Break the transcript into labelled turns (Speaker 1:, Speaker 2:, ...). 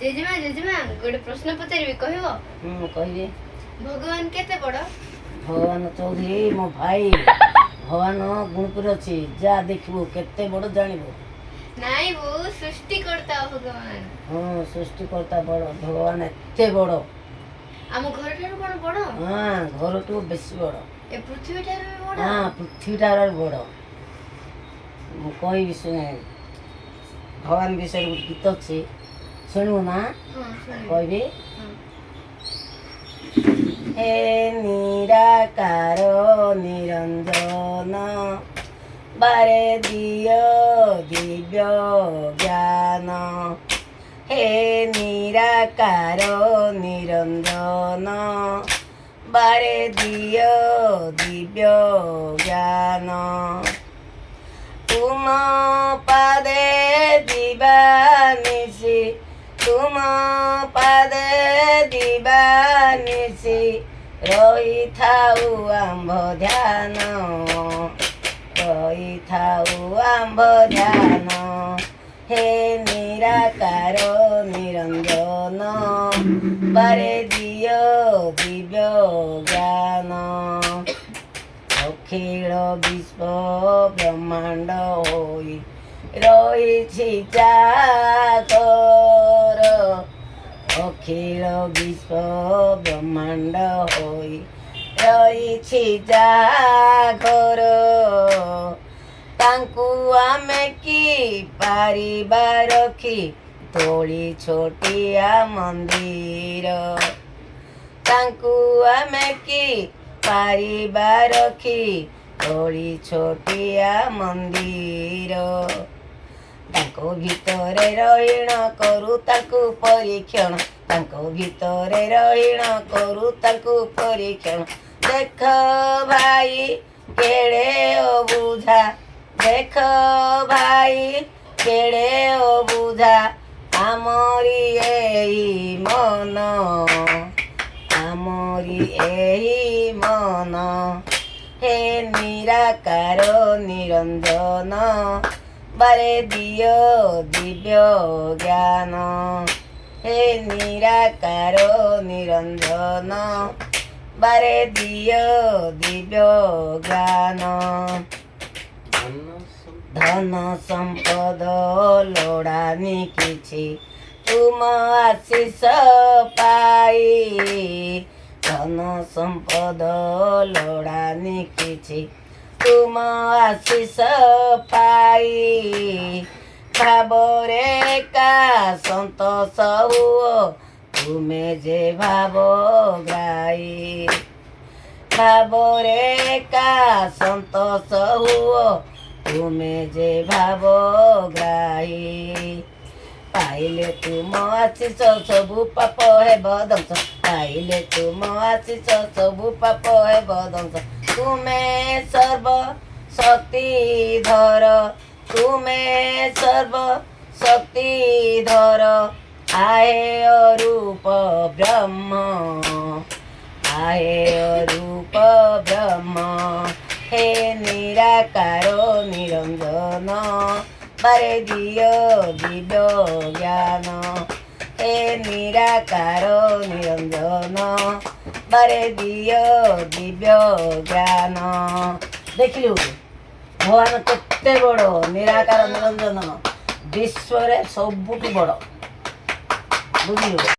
Speaker 1: जेजेमा गोटे प्रश्न पचारि कहब
Speaker 2: कहिए
Speaker 1: भगवान केते बड़
Speaker 2: भगवान चौधरी मो भाई भगवान गुणपुर अच्छी जा देखबू केते बड़ जानबू
Speaker 1: नाई वो सृष्टि करता भगवान
Speaker 2: हाँ सृष्टि करता बड़ भगवान एते बड़
Speaker 1: आम घर ठारू कोन बड़
Speaker 2: हाँ घर टू बेसी बड़
Speaker 1: ए पृथ्वी ठारू भी बड़
Speaker 2: हाँ पृथ्वी ठार बड़ कही शुणे भगवान विषय गोटे गीत अच्छी शुणु ना कहबी हे निराकार निरंजन बारे दियो दिव्य ज्ञान हे निराकार निरंजन बारे दियो दिव्य ज्ञान तुम पादे दिवानिसी तुम पादे दिवानिसी रही थाऊ आंभ ध्यान रही थाऊ आंभ ध्यान हे निराकार निरंजन बारे दियो दिव्य ज्ञान अखिल विश्व ब्रह्मांड होई रही जागर अखिल विश्व ब्रह्मांड होई रही जागर तांकु आमे की पारिबा रखी तोड़ी छोटिया मंदिर तांकु आमे की पारिबा रखी तोड़ी छोटिया मंदिर तांको भितरे रहीण करू तांकु परीक्षण तांको भितरे रहीण करू तांकु परीक्षण देख भाई केड़े ओ बुझा देख भाई केड़े ओ बुझा आमरी एही मन आमरी एही मन हे निराकार निरंजन बारे दियो दिव्य ज्ञान हे निराकार निरंजन बारे दियो दिव्य ज्ञान धन संपद लोड़ानी किछि तुम आशीष पाई धन संपद लोड़ानी किछि तुम आशीष पाई भावरे का संतोष हुओ तुमे जे भाव ग्राही भावरे का संतोष हुओ तुमे जे भाव ग्राही पाइले तुम आशीष सबु पाप हेब ध्वंस पाइले तुम आशीष सबु पाप हेब ध्वंस तुमे सर्व शक्तिधर तुमे सर्व शक्तिधर आहे रूप ब्रह्म आहे रूप ब्रह्म हे निराकार निरंजन बारे दियो दिव्य ज्ञान हे निराकार निरंजन बारे दियो दिव्य ज्ञान देखिलु भगवान केते बड़ निराकार निरंजन विश्व सबुठु बड़ बुझिलु।